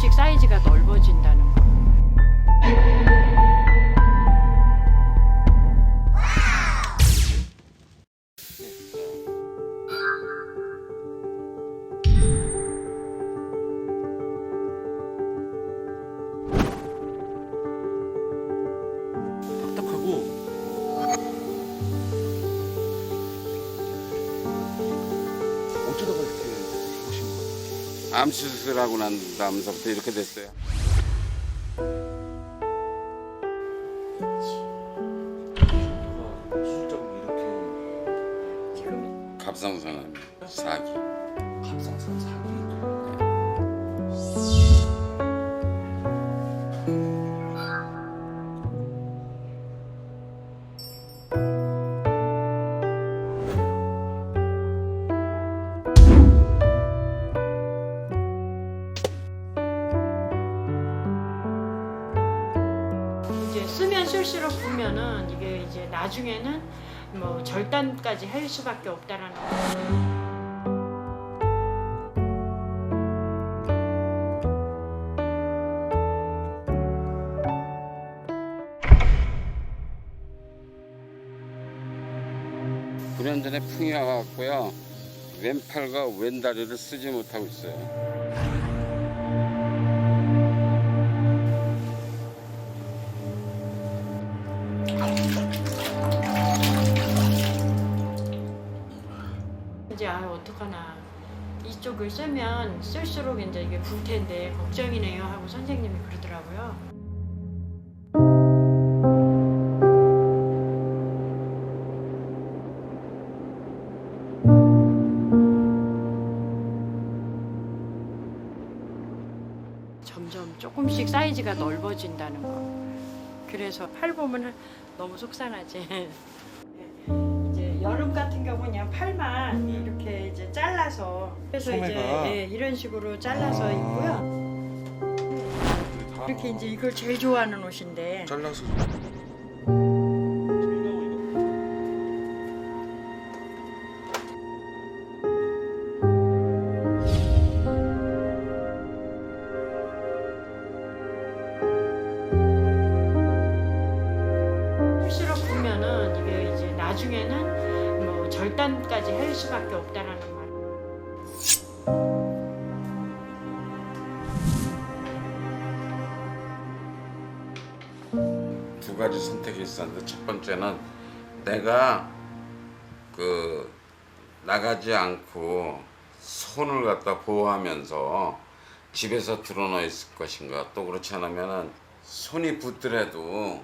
조금씩 사이즈가 넓어진다는 거. 딱딱하고 어쩌다가 이렇게 오신 거예요? 암 수술하고 난 다음서부터 이렇게 됐어요. 수술자분 이렇게 지금 갑상선암 사기. 갑상선 사기. 이제 쓰면 쓸수록 보면은 이게 이제 나중에는 뭐 절단까지 할 수밖에 없다라는 거. 구 년 전에 풍이 와갖고요. 왼팔과 왼다리를 쓰지 못하고 있어요. 이제 어떡하나 이쪽을 쓰면 쓸수록 이제 이게 굴 텐데 걱정이네요 하고 선생님이 그러더라고요. 점점 조금씩 사이즈가 넓어진다는 거. 그래서 팔 보면 너무 속상하지. 이제 여름 같은 경우는 그냥 팔만 이렇게 이제 잘라서 그래서 소매가. 이제 이런 식으로 잘라서 입고요. 이렇게 이제 이걸 제일 좋아하는 옷인데 잘라서 실수로 보면은 이게 이제 나중에는 뭐 절단까지 할 수밖에 없다라는 말. 두 가지 선택이 있었는데 첫 번째는 내가 나가지 않고 손을 갖다 보호하면서 집에서 드러나 있을 것인가, 또 그렇지 않으면은 손이 붙더라도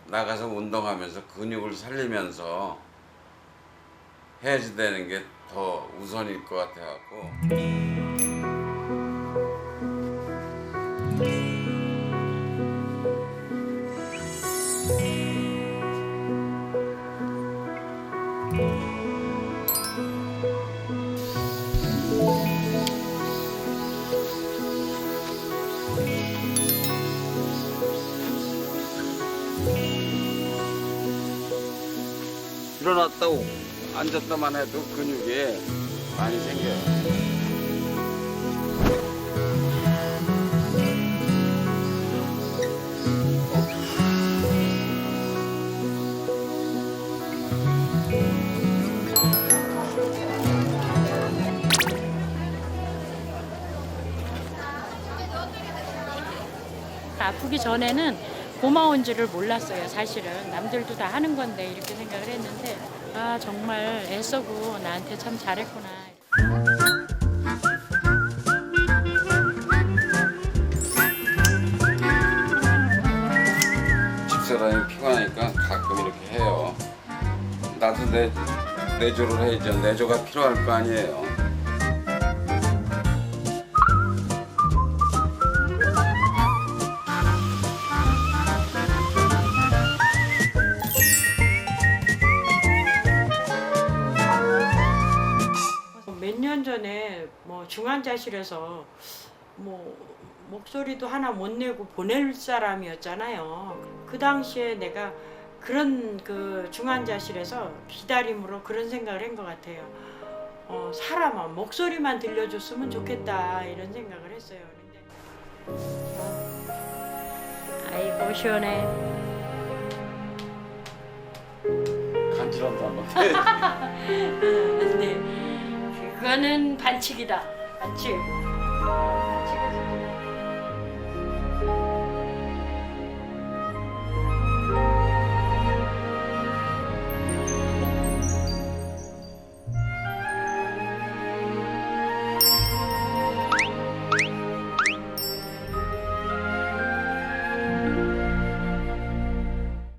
나가서 운동하면서 근육을 살리면서 해야지 되는 게 더 우선일 것 같아갖고. 일어났다고 앉았다만 해도 근육이 많이 생겨요. 아프기 전에는 고마운 줄을 몰랐어요. 사실은 남들도 다 하는 건데 이렇게 생각을 했는데 아 정말 애써고 나한테 참 잘했구나. 집사람이 피곤하니까 가끔 이렇게 해요. 나도 내조를 해야죠. 내조가 필요할 거 아니에요. 몇 년 전에 뭐 중환자실에서 뭐 목소리도 하나 못 내고 보낼 사람이었잖아요. 그 당시에 내가 그런 그 중환자실에서 기다림으로 그런 생각을 한 것 같아요. 사람만 목소리만 들려줬으면 좋겠다 이런 생각을 했어요. 근데 아이고 시원해. 간지럼도 한번. 근데 그거는 반칙이다. 반칙. 반칙을